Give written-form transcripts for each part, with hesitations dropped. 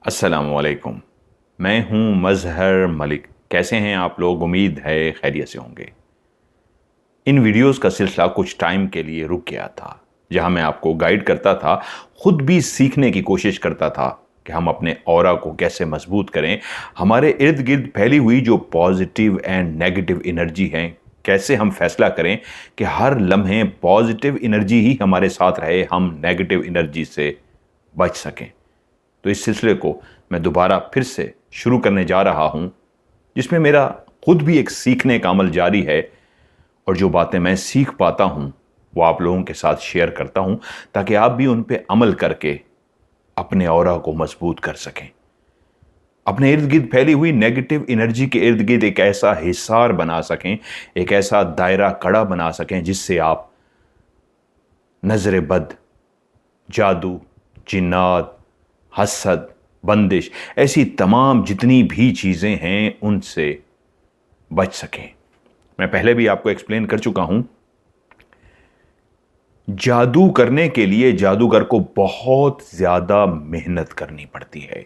अस्सलाम वालेकुम। मैं हूं मजहर मलिक। कैसे हैं आप लोग? उम्मीद है खैरियत से होंगे। इन वीडियोस का सिलसिला कुछ टाइम के लिए रुक गया था, जहां मैं आपको गाइड करता था, खुद भी सीखने की कोशिश करता था कि हम अपने ऑरा को कैसे मजबूत करें। हमारे इर्द गिर्द फैली हुई जो पॉजिटिव एंड नेगेटिव एनर्जी है, कैसे हम फैसला करें कि हर लम्हे पॉजिटिव एनर्जी ही हमारे साथ रहे, हम नेगेटिव एनर्जी से बच सकें। तो इस सिलसिले को मैं दोबारा फिर से शुरू करने जा रहा हूं, जिसमें मेरा खुद भी एक सीखने का अमल जारी है, और जो बातें मैं सीख पाता हूं वो आप लोगों के साथ शेयर करता हूं, ताकि आप भी उन पे अमल करके अपने ऑरा को मजबूत कर सकें। अपने इर्द गिर्द फैली हुई नेगेटिव एनर्जी के इर्द गिर्द एक ऐसा हिसार बना सकें, एक ऐसा दायरा कड़ा बना सकें, जिससे आप नजर बद, जादू, जिन्नात, हसद, बंदिश, ऐसी तमाम जितनी भी चीजें हैं उनसे बच सकें। मैं पहले भी आपको एक्सप्लेन कर चुका हूं, जादू करने के लिए जादूगर को बहुत ज्यादा मेहनत करनी पड़ती है।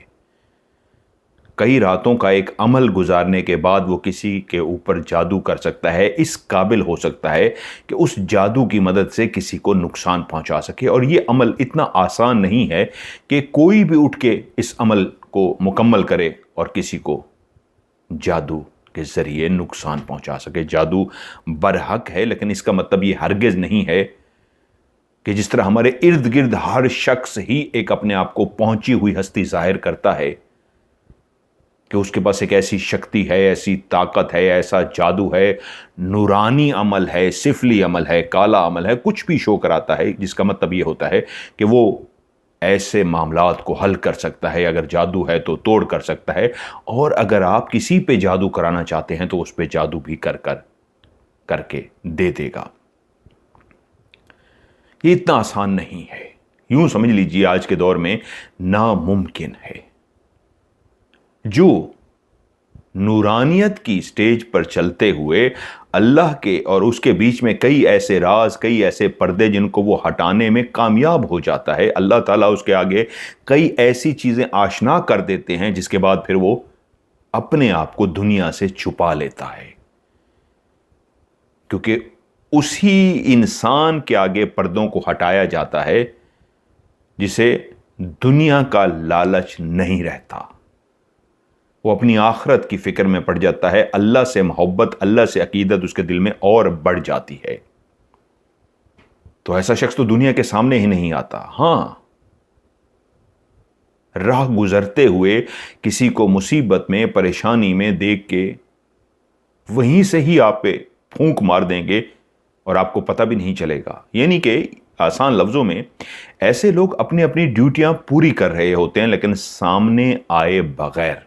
कई रातों का एक अमल गुजारने के बाद वो किसी के ऊपर जादू कर सकता है, इस काबिल हो सकता है कि उस जादू की मदद से किसी को नुकसान पहुंचा सके। और ये अमल इतना आसान नहीं है कि कोई भी उठ के इस अमल को मुकम्मल करे और किसी को जादू के जरिए नुकसान पहुंचा सके। जादू बरहक है, लेकिन इसका मतलब ये हरगिज नहीं है कि जिस तरह हमारे इर्द गिर्द हर शख्स ही एक अपने आप को पहुंची हुई हस्ती जाहिर करता है कि उसके पास एक ऐसी शक्ति है, ऐसी ताकत है, ऐसा जादू है, नूरानी अमल है, सिफली अमल है, काला अमल है, कुछ भी शो कराता है, जिसका मतलब ये होता है कि वो ऐसे मामलात को हल कर सकता है। अगर जादू है तो तोड़ कर सकता है, और अगर आप किसी पे जादू कराना चाहते हैं तो उस पे जादू भी करके दे देगा। ये इतना आसान नहीं है, यूं समझ लीजिए आज के दौर में नामुमकिन है। जो नूरानियत की स्टेज पर चलते हुए अल्लाह के और उसके बीच में कई ऐसे राज, कई ऐसे पर्दे जिनको वो हटाने में कामयाब हो जाता है, अल्लाह ताला उसके आगे कई ऐसी चीजें आशना कर देते हैं जिसके बाद फिर वो अपने आप को दुनिया से छुपा लेता है, क्योंकि उसी इंसान के आगे पर्दों को हटाया जाता है जिसे दुनिया का लालच नहीं रहता। वो अपनी आखिरत की फिक्र में पड़ जाता है, अल्लाह से मोहब्बत, अल्लाह से अकीदत उसके दिल में और बढ़ जाती है। तो ऐसा शख्स तो दुनिया के सामने ही नहीं आता। हां, राह गुजरते हुए किसी को मुसीबत में, परेशानी में देख के वहीं से ही आप पे फूंक मार देंगे और आपको पता भी नहीं चलेगा। यानी कि आसान लफ्जों में, ऐसे लोग अपनी अपनी ड्यूटियां पूरी कर रहे होते हैं लेकिन सामने आए बगैर।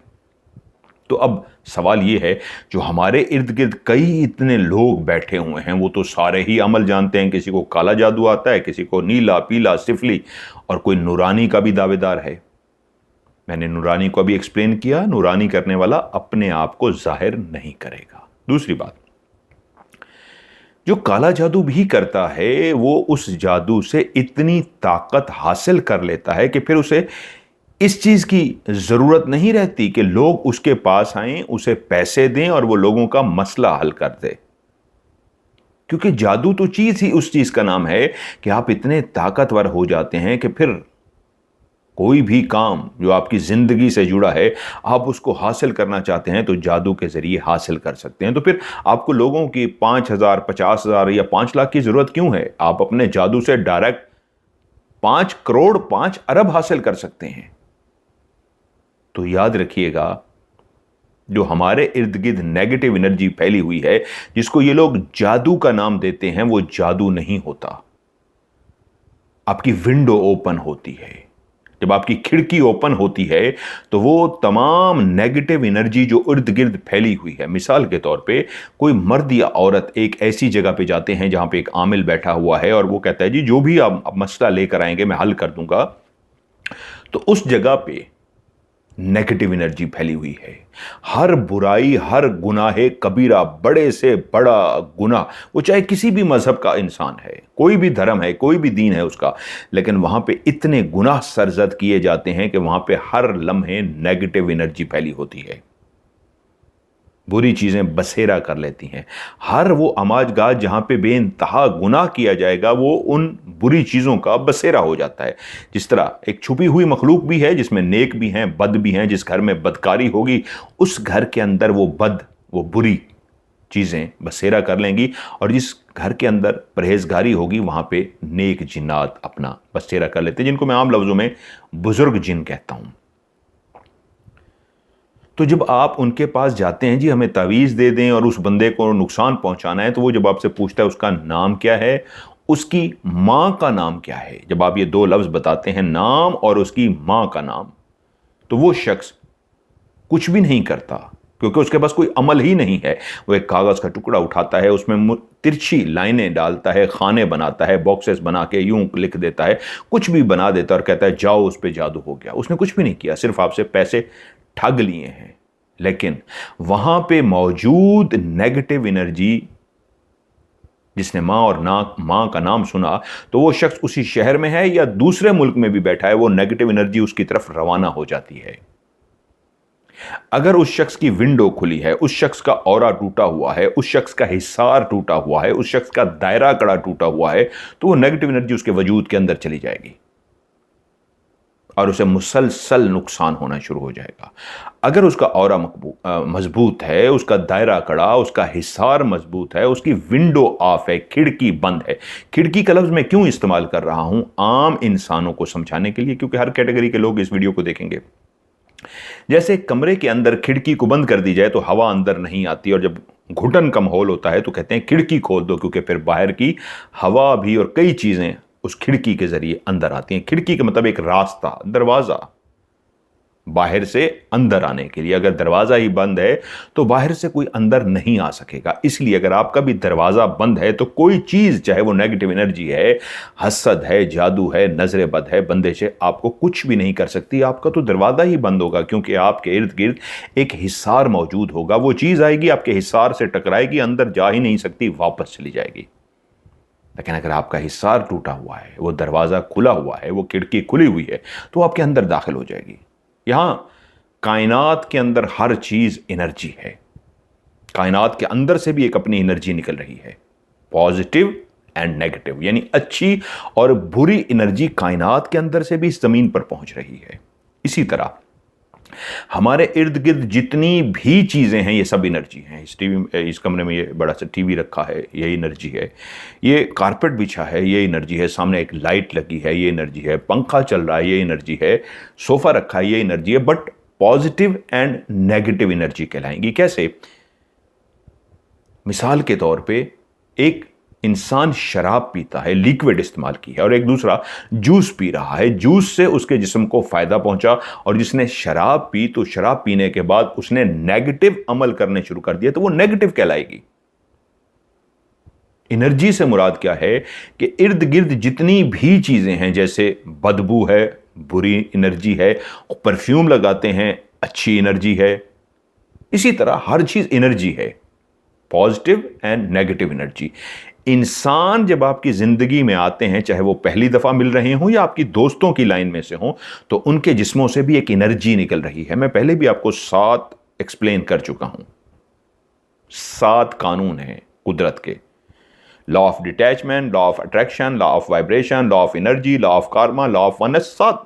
तो अब सवाल यह है, जो हमारे इर्द गिर्द कई इतने लोग बैठे हुए हैं, वो तो सारे ही अमल जानते हैं। किसी को काला जादू आता है, किसी को नीला, पीला, सिफली, और कोई नूरानी का भी दावेदार है। मैंने नूरानी को भी एक्सप्लेन किया, नूरानी करने वाला अपने आप को जाहिर नहीं करेगा। दूसरी बात, जो काला जादू भी करता है वो उस जादू से इतनी ताकत हासिल कर लेता है कि फिर उसे इस चीज की जरूरत नहीं रहती कि लोग उसके पास आएं, उसे पैसे दें और वो लोगों का मसला हल कर दे, क्योंकि जादू तो चीज ही उस चीज का नाम है कि आप इतने ताकतवर हो जाते हैं कि फिर कोई भी काम जो आपकी जिंदगी से जुड़ा है, आप उसको हासिल करना चाहते हैं तो जादू के जरिए हासिल कर सकते हैं। तो फिर आपको लोगों की 5,000, 50,000 या 5 लाख की जरूरत क्यों है? आप अपने जादू से डायरेक्ट 5 करोड़, 5 अरब हासिल कर सकते हैं। तो याद रखिएगा, जो हमारे इर्द गिर्द नेगेटिव एनर्जी फैली हुई है, जिसको ये लोग जादू का नाम देते हैं, वो जादू नहीं होता। आपकी विंडो ओपन होती है, जब आपकी खिड़की ओपन होती है तो वो तमाम नेगेटिव एनर्जी जो इर्द गिर्द फैली हुई है, मिसाल के तौर पे कोई मर्द या औरत एक ऐसी जगह पे जाते हैं जहां पे एक आमिल बैठा हुआ है और वो कहता है जी जो भी आप मसला लेकर आएंगे मैं हल कर दूंगा, तो उस जगह पे नेगेटिव एनर्जी फैली हुई है। हर बुराई, हर गुनाह कबीरा, बड़े से बड़ा गुनाह, वो चाहे किसी भी मजहब का इंसान है, कोई भी धर्म है, कोई भी दीन है उसका, लेकिन वहां पे इतने गुनाह सरजद किए जाते हैं कि वहां पे हर लम्हे नेगेटिव एनर्जी फैली होती है, बुरी चीजें बसेरा कर लेती हैं। हर वो अमाजगाह जहां पे बेइंतहा गुनाह किया जाएगा, वो उन बुरी चीजों का बसेरा हो जाता है। जिस तरह एक छुपी हुई मखलूक भी है जिसमें नेक भी हैं, बद भी हैं। जिस घर में बदकारी होगी, उस घर के अंदर वो बुरी चीजें बसेरा कर लेंगी, और जिस घर के अंदर परहेजगारी होगी, वहां पे नेक जिन्नात अपना बसेरा कर लेते हैं, जिनको मैं आम लफ्जों में बुजुर्ग जिन कहता हूं। तो जब आप उनके पास जाते हैं, जी हमें तावीज़ दे दें और उस बंदे को नुकसान पहुंचाना है, तो वो जब आपसे पूछता है उसका नाम क्या है, उसकी मां का नाम क्या है, जब आप ये दो लफ्ज़ बताते हैं, नाम और उसकी मां का नाम, तो वो शख्स कुछ भी नहीं करता, क्योंकि उसके पास कोई अमल ही नहीं है। वो एक कागज़ का टुकड़ा उठाता है, उसमें तिरछी लाइनें डालता है, खाने बनाता है, बॉक्सेस बना के यूं लिख देता है, कुछ भी बना देता है और कहता है जाओ उस पर जादू हो गया। उसने कुछ भी नहीं किया, सिर्फ आपसे पैसे ठग लिए हैं। लेकिन वहां पे मौजूद नेगेटिव एनर्जी, जिसने मां का नाम सुना, तो वो शख्स उसी शहर में है या दूसरे मुल्क में भी बैठा है, वो नेगेटिव एनर्जी उसकी तरफ रवाना हो जाती है। अगर उस शख्स की विंडो खुली है, उस शख्स का औरा टूटा हुआ है, उस शख्स का हिसार टूटा हुआ है, उस शख्स का दायरा कड़ा टूटा हुआ है, तो वो नेगेटिव एनर्जी उसके वजूद के अंदर चली जाएगी और उसे मुसलसल नुकसान होना शुरू हो जाएगा। अगर उसका औरा मजबूत है, उसका दायरा कड़ा, उसका हिसार मजबूत है, उसकी विंडो ऑफ है, खिड़की बंद है। खिड़की का लफ्ज़ मैं क्यों इस्तेमाल कर रहा हूं? आम इंसानों को समझाने के लिए, क्योंकि हर कैटेगरी के लोग इस वीडियो को देखेंगे। जैसे कमरे के अंदर खिड़की को बंद कर दी जाए तो हवा अंदर नहीं आती, और जब घुटन का माहौल होता है तो कहते हैं खिड़की खोल दो, क्योंकि फिर बाहर की हवा भी और कई चीज़ें उस खिड़की के जरिए अंदर आती हैं। खिड़की का मतलब एक रास्ता, दरवाजा, बाहर से अंदर आने के लिए। अगर दरवाजा ही बंद है तो बाहर से कोई अंदर नहीं आ सकेगा। इसलिए अगर आपका भी दरवाजा बंद है तो कोई चीज, चाहे वो नेगेटिव एनर्जी है, हसद है, जादू है, नजर बद है, बंदिश है, आपको कुछ भी नहीं कर सकती। आपका तो दरवाजा ही बंद होगा, क्योंकि आपके इर्द गिर्द एक हिसार मौजूद होगा। वो चीज आएगी, आपके हिसार से टकराएगी, अंदर जा ही नहीं सकती, वापस चली जाएगी। लेकिन अगर आपका हिसार टूटा हुआ है, वो दरवाजा खुला हुआ है, वो खिड़की खुली हुई है, तो आपके अंदर दाखिल हो जाएगी। यहां कायनात के अंदर हर चीज एनर्जी है। कायनात के अंदर से भी एक अपनी एनर्जी निकल रही है, पॉजिटिव एंड नेगेटिव, यानी अच्छी और बुरी एनर्जी कायनात के अंदर से भी इस जमीन पर पहुंच रही है। इसी तरह हमारे इर्द गिर्द जितनी भी चीजें हैं, ये सब एनर्जी हैं। इस कमरे में ये बड़ा सा टीवी रखा है, ये एनर्जी है। ये कारपेट बिछा है, ये एनर्जी है। सामने एक लाइट लगी है, ये एनर्जी है। पंखा चल रहा है, ये एनर्जी है। सोफा रखा है, ये एनर्जी है। But positive and negative energy कहलाएंगी। कैसे? मिसाल के तौर पे एक इंसान शराब पीता है, लिक्विड इस्तेमाल की है, और एक दूसरा जूस पी रहा है। जूस से उसके जिस्म को फायदा पहुंचा, और जिसने शराब पी तो शराब पीने के बाद उसने नेगेटिव अमल करने शुरू कर दिया, तो वो नेगेटिव कहलाएगी। एनर्जी से मुराद क्या है कि इर्द गिर्द जितनी भी चीजें हैं, जैसे बदबू है, बुरी एनर्जी है, परफ्यूम लगाते हैं, अच्छी एनर्जी है। इसी तरह हर चीज एनर्जी है, पॉजिटिव एंड नेगेटिव एनर्जी। इंसान जब आपकी जिंदगी में आते हैं, चाहे वो पहली दफा मिल रहे हों या आपकी दोस्तों की लाइन में से हों, तो उनके जिस्मों से भी एक एनर्जी निकल रही है। मैं पहले भी आपको 7 एक्सप्लेन कर चुका हूं। 7 कानून हैं कुदरत के: law of detachment, law of attraction, law of vibration, law of energy, law of karma, law of oneness. 7।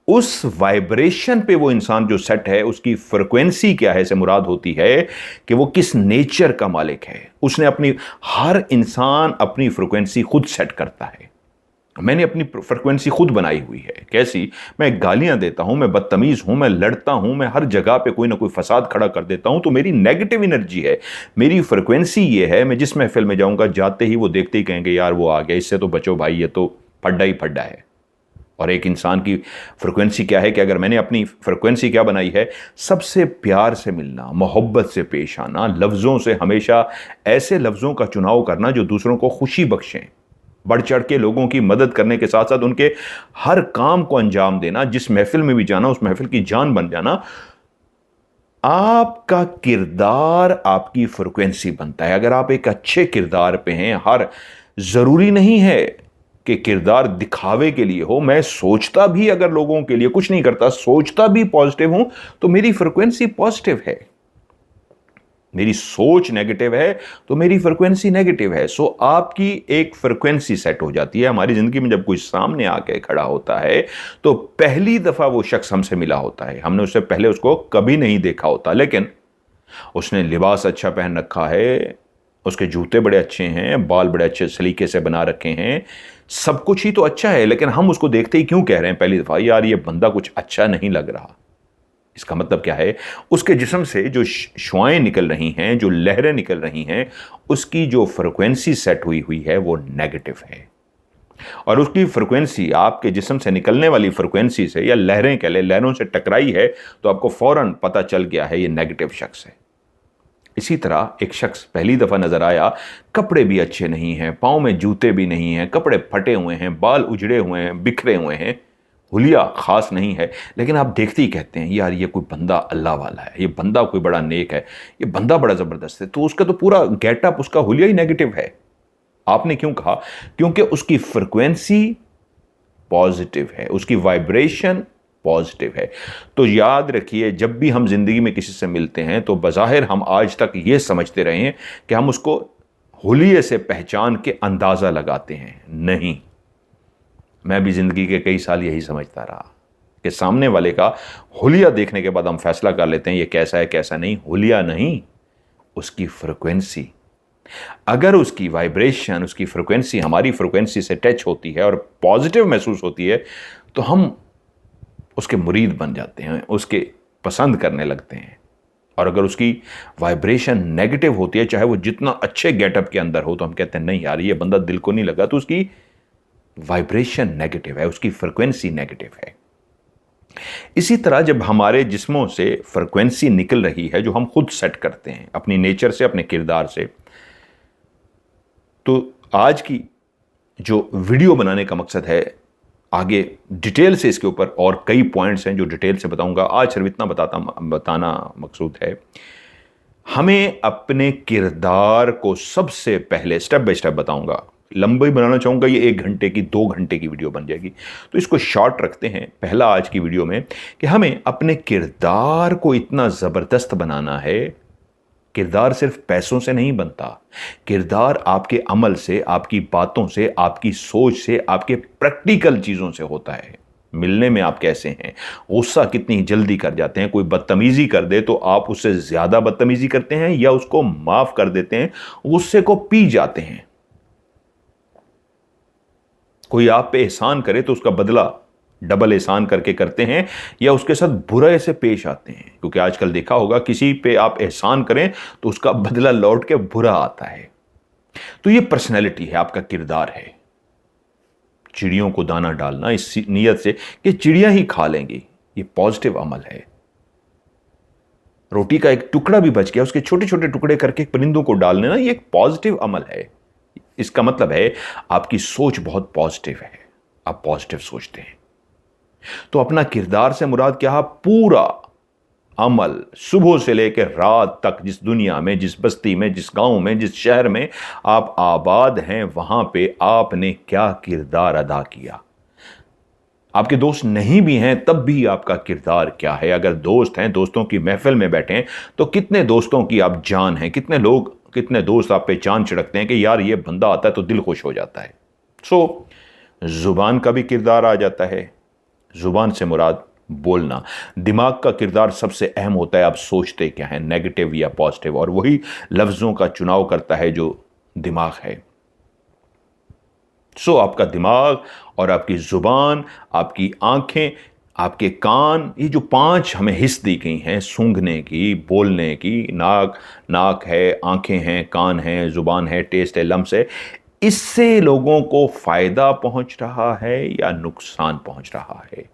उस वाइब्रेशन पे वो इंसान जो सेट है, उसकी फ्रिक्वेंसी क्या है से मुराद होती है कि वो किस नेचर का मालिक है। उसने हर इंसान अपनी फ्रिक्वेंसी खुद सेट करता है। मैंने अपनी फ्रिक्वेंसी खुद बनाई हुई है। कैसी? मैं गालियां देता हूं, मैं बदतमीज हूं, मैं लड़ता हूं, मैं हर जगह पे कोई ना कोई फसाद खड़ा कर देता हूं, तो मेरी नेगेटिव एनर्जी है। मेरी फ्रिक्वेंसी ये है, मैं जिस महफिल में जाऊंगा, जाते ही वो देखते ही कहेंगे यार वो आ गया, इससे तो बचो भाई, ये तो फड्डा ही फड्डा है। और एक इंसान की फ्रिक्वेंसी क्या है कि अगर मैंने अपनी फ्रिक्वेंसी क्या बनाई है, सबसे प्यार से मिलना, मोहब्बत से पेश आना, लफ्ज़ों से हमेशा ऐसे लफ्ज़ों का चुनाव करना जो दूसरों को खुशी बख्शें। बढ़ चढ़ के लोगों की मदद करने के साथ साथ उनके हर काम को अंजाम देना, जिस महफिल में भी जाना उस महफिल की जान बन जाना। आपका किरदार आपकी फ्रिक्वेंसी बनता है। अगर आप एक अच्छे किरदार पे हैं, जरूरी नहीं है कि किरदार दिखावे के लिए हो। मैं सोचता भी अगर लोगों के लिए कुछ नहीं करता, सोचता भी पॉजिटिव हूं, तो मेरी फ्रिक्वेंसी पॉजिटिव है। मेरी सोच नेगेटिव है तो मेरी फ्रिक्वेंसी नेगेटिव है। सो आपकी एक फ्रिक्वेंसी सेट हो जाती है। हमारी जिंदगी में जब कोई सामने आके खड़ा होता है तो पहली दफा वो शख्स हमसे मिला होता है, हमने उससे पहले उसको कभी नहीं देखा होता, लेकिन उसने लिबास अच्छा पहन रखा है, उसके जूते बड़े अच्छे हैं, बाल बड़े अच्छे सलीके से बना रखे हैं, सब कुछ ही तो अच्छा है, लेकिन हम उसको देखते ही क्यों कह रहे हैं पहली दफा, यार ये बंदा कुछ अच्छा नहीं लग रहा। इसका मतलब क्या है? उसके जिस्म से जो शुआएं निकल रही हैं, जो लहरें निकल रही हैं, उसकी जो फ्रिक्वेंसी सेट हुई हुई है वो नेगेटिव है। और उसकी फ्रिक्वेंसी आपके जिस्म से निकलने वाली फ्रिक्वेंसी से, या लहरें कह ले, लहरों से टकराई है तो आपको फौरन पता चल गया है ये नेगेटिव शख्स है। इसी तरह एक शख्स पहली दफा नजर आया, कपड़े भी अच्छे नहीं हैं, पाँव में जूते भी नहीं हैं, कपड़े फटे हुए हैं, बाल उजड़े हुए हैं, बिखरे हुए हैं, हुलिया खास नहीं है, लेकिन आप देखते ही कहते हैं यार ये कोई बंदा अल्लाह वाला है, ये बंदा कोई बड़ा नेक है, ये बंदा बड़ा ज़बरदस्त है। तो उसका तो पूरा गेटअप, उसका हुलिया ही नेगेटिव है। आपने क्यों कहा? क्योंकि उसकी फ्रिक्वेंसी पॉजिटिव है, उसकी वाइब्रेशन पॉजिटिव है। तो याद रखिए, जब भी हम जिंदगी में किसी से मिलते हैं तो बज़ाहिर हम आज तक ये समझते रहे हैं कि हम उसको हुलिये से पहचान के अंदाज़ा लगाते हैं। नहीं, मैं भी जिंदगी के कई साल यही समझता रहा कि सामने वाले का हुलिया देखने के बाद हम फैसला कर लेते हैं ये कैसा है कैसा नहीं। हुलिया नहीं, उसकी फ्रिक्वेंसी। अगर उसकी वाइब्रेशन, उसकी फ्रिक्वेंसी हमारी फ्रिक्वेंसी से टच होती है और पॉजिटिव महसूस होती है तो हम उसके मुरीद बन जाते हैं, उसके पसंद करने लगते हैं। और अगर उसकी वाइब्रेशन नेगेटिव होती है, चाहे वो जितना अच्छे गेटअप के अंदर हो, तो हम कहते हैं नहीं यार ये बंदा दिल को नहीं लगा, तो उसकी वाइब्रेशन नेगेटिव है, उसकी फ्रिक्वेंसी नेगेटिव है। इसी तरह जब हमारे जिस्मों से फ्रिक्वेंसी निकल रही है जो हम खुद सेट करते हैं अपनी नेचर से, अपने किरदार से, तो आज की जो वीडियो बनाने का मकसद है, आगे डिटेल से इसके ऊपर और कई पॉइंट्स हैं जो डिटेल से बताऊंगा, आज सिर्फ इतना बताना मकसूद है। हमें अपने किरदार को सबसे पहले स्टेप बाय स्टेप बताऊंगा। लंबी बनाना चाहूंगा, ये 1 घंटे की 2 घंटे की वीडियो बन जाएगी, तो इसको शॉर्ट रखते हैं। पहला आज की वीडियो में कि हमें अपने किरदार को इतना ज़बरदस्त बनाना है। किरदार सिर्फ पैसों से नहीं बनता, किरदार आपके अमल से, आपकी बातों से, आपकी सोच से, आपके प्रैक्टिकल चीज़ों से होता है। मिलने में आप कैसे हैं, गुस्सा कितनी जल्दी कर जाते हैं, कोई बदतमीजी कर दे तो आप उससे ज़्यादा बदतमीजी करते हैं या उसको माफ़ कर देते हैं, गुस्से को पी जाते हैं। कोई आप पे एहसान करे तो उसका बदला डबल एहसान करके करते हैं, या उसके साथ बुराई से पेश आते हैं। क्योंकि आजकल देखा होगा, किसी पे आप एहसान करें तो उसका बदला लौट के बुरा आता है। तो ये पर्सनैलिटी है, आपका किरदार है। चिड़ियों को दाना डालना इस नीयत से कि चिड़ियां ही खा लेंगी, ये पॉजिटिव अमल है। रोटी का एक टुकड़ा भी बच गया, उसके छोटे छोटे टुकड़े करके परिंदों को डाल लेना, ये एक पॉजिटिव अमल है। इसका मतलब है आपकी सोच बहुत पॉजिटिव है, आप पॉजिटिव सोचते हैं। तो अपना किरदार से मुराद क्या है? पूरा अमल, सुबह से लेकर रात तक, जिस दुनिया में, जिस बस्ती में, जिस गांव में, जिस शहर में आप आबाद हैं, वहां पे आपने क्या किरदार अदा किया। आपके दोस्त नहीं भी हैं तब भी आपका किरदार क्या है। अगर दोस्त हैं, दोस्तों की महफिल में बैठे हैं, तो कितने दोस्तों की आप जान हैं, कितने दोस्त आप पे चांद छिड़कते हैं कि यार ये बंदा आता है तो दिल खुश हो जाता है। सो जुबान का भी किरदार आ जाता है। जुबान से मुराद बोलना। दिमाग का किरदार सबसे अहम होता है, आप सोचते क्या हैं, नेगेटिव या पॉजिटिव, और वही लफ्जों का चुनाव करता है जो दिमाग है। सो आपका दिमाग और आपकी जुबान, आपकी आंखें, आपके कान, ये जो 5 हमें हिस्स दी गई हैं, सूंघने की, बोलने की, नाक है, आंखें हैं, कान है, जुबान है, टेस्ट है, लम्स है, इससे लोगों को फायदा पहुंच रहा है या नुकसान पहुंच रहा है?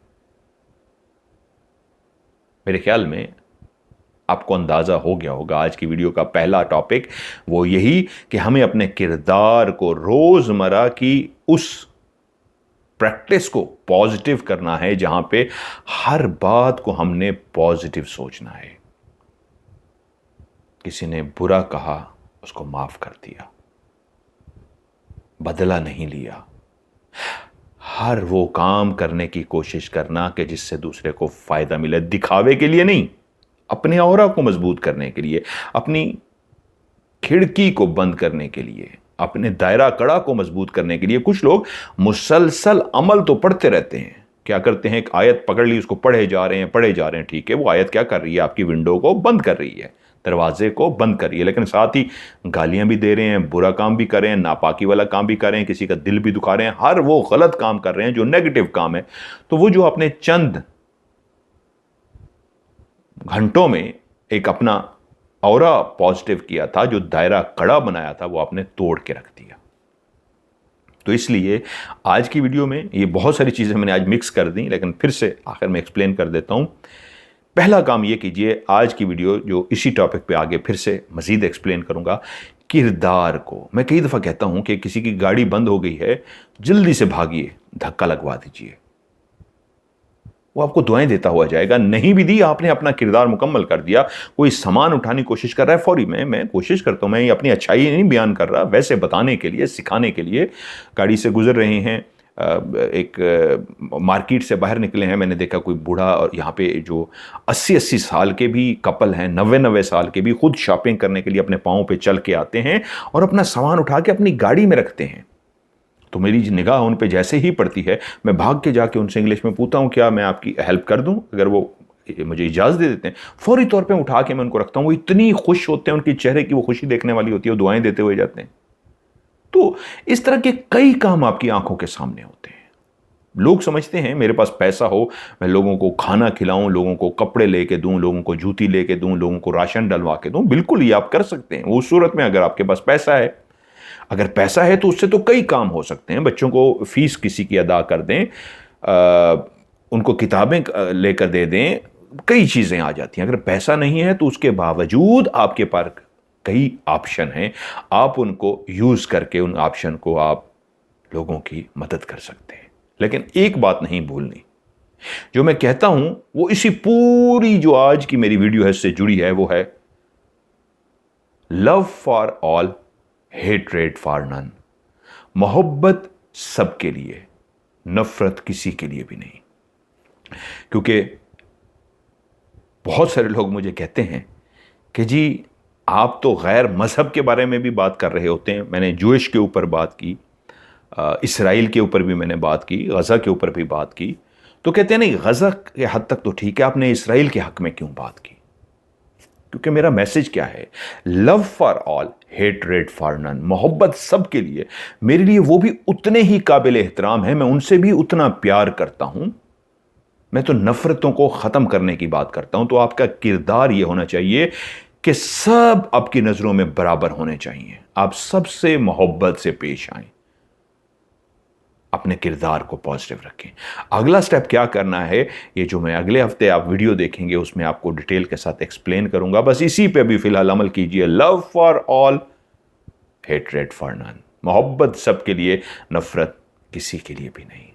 मेरे ख्याल में आपको अंदाज़ा हो गया होगा आज की वीडियो का पहला टॉपिक वो यही कि हमें अपने किरदार को रोज़मर्रा की उस प्रैक्टिस को पॉजिटिव करना है जहां पे हर बात को हमने पॉजिटिव सोचना है। किसी ने बुरा कहा, उसको माफ कर दिया, बदला नहीं लिया। हर वो काम करने की कोशिश करना कि जिससे दूसरे को फायदा मिले, दिखावे के लिए नहीं, अपने ऑरा को मजबूत करने के लिए, अपनी खिड़की को बंद करने के लिए, अपने दायरा कड़ा को मजबूत करने के लिए। कुछ लोग मुसलसल अमल तो पढ़ते रहते हैं, क्या करते हैं, एक आयत पकड़ ली, उसको पढ़े जा रहे हैं, ठीक है, वो आयत क्या कर रही है, आपकी विंडो को बंद कर रही है, दरवाजे को बंद कर रही है, लेकिन साथ ही गालियां भी दे रहे हैं, बुरा काम भी कर रहे हैं, नापाकी वाला काम भी कर रहे हैं, किसी का दिल भी दुखा रहे हैं, हर वो गलत काम कर रहे हैं जो नेगेटिव काम है। तो वो जो आपने चंद घंटों में एक अपना ऑरा पॉजिटिव किया था, जो दायरा कड़ा बनाया था, वो आपने तोड़ के रख दिया। तो इसलिए आज की वीडियो में ये बहुत सारी चीजें मैंने आज मिक्स कर दी, लेकिन फिर से आखिर में एक्सप्लेन कर देता हूं। पहला काम ये कीजिए, आज की वीडियो जो इसी टॉपिक पे आगे फिर से मजीद एक्सप्लेन करूंगा, किरदार को। मैं कई दफा कहता हूं कि किसी की गाड़ी बंद हो गई है, जल्दी से भागिए, धक्का लगवा दीजिए, वो आपको दुआएं देता हुआ जाएगा। नहीं भी दी, आपने अपना किरदार मुकम्मल कर दिया। कोई सामान उठाने की कोशिश कर रहा है, फौरी मैं कोशिश करता हूं, मैं अपनी अच्छाई नहीं बयान कर रहा, वैसे बताने के लिए, सिखाने के लिए। गाड़ी से गुजर रहे हैं, एक मार्केट से बाहर निकले हैं, मैंने देखा कोई बूढ़ा, और यहाँ पे जो 80-80 साल के भी कपल हैं, 90-90 साल के भी, खुद शॉपिंग करने के लिए अपने पाँव पे चल के आते हैं और अपना सामान उठा के अपनी गाड़ी में रखते हैं। तो मेरी निगाह उन पे जैसे ही पड़ती है, मैं भाग के जाके उनसे इंग्लिश में पूछता हूँ, क्या मैं आपकी हेल्प कर दूँ? अगर वो मुझे इजाज़त दे देते हैं, फौरी तौर पे उठा के मैं उनको रखता हूँ। वो इतनी खुश होते हैं, उनके चेहरे की वो खुशी देखने वाली होती है, वो दुआएं देते हुए जाते हैं। तो इस तरह के कई काम आपकी आंखों के सामने होते हैं। लोग समझते हैं मेरे पास पैसा हो, मैं लोगों को खाना खिलाऊं, लोगों को कपड़े लेके दूं, लोगों को जूती लेके दूं, लोगों को राशन डलवा के दूं। बिल्कुल ये आप कर सकते हैं उस सूरत में अगर आपके पास पैसा है। अगर पैसा है तो उससे तो कई काम हो सकते हैं। बच्चों को फीस किसी की अदा कर दें, उनको किताबें लेकर दे दें, कई चीज़ें आ जाती हैं। अगर पैसा नहीं है तो उसके बावजूद आपके पास कई ऑप्शन हैं, आप उनको यूज़ करके उन ऑप्शन को आप लोगों की मदद कर सकते हैं। लेकिन एक बात नहीं भूलनी, जो मैं कहता हूं वो इसी पूरी जो आज की मेरी वीडियो है इससे जुड़ी है, वो है love for all, hatred for none. मोहब्बत सबके लिए, नफरत किसी के लिए भी नहीं। क्योंकि बहुत सारे लोग मुझे कहते हैं कि जी आप तो गैर मजहब के बारे में भी बात कर रहे होते हैं। मैंने जूश के ऊपर बात की, इसराइल के ऊपर भी मैंने बात की, गज़ा के ऊपर भी बात की। तो कहते हैं नहीं, गज़ा के हद तक तो ठीक है, आपने इसराइल के हक में क्यों बात की? क्योंकि मेरा मैसेज क्या है, love for all, hatred for none. मोहब्बत सबके लिए, मेरे लिए वो भी उतने ही काबिल एहतराम है, मैं उनसे भी उतना प्यार करता हूं। मैं तो नफरतों को ख़त्म करने की बात करता हूं। तो आपका किरदार ये होना चाहिए कि सब आपकी नज़रों में बराबर होने चाहिए, आप सबसे मोहब्बत से पेश आएं, अपने किरदार को पॉजिटिव रखें। अगला स्टेप क्या करना है, ये जो मैं अगले हफ्ते आप वीडियो देखेंगे उसमें आपको डिटेल के साथ एक्सप्लेन करूंगा। बस इसी पे भी फिलहाल अमल कीजिए। Love for all, hatred for none. मोहब्बत सबके लिए, नफरत किसी के लिए भी नहीं।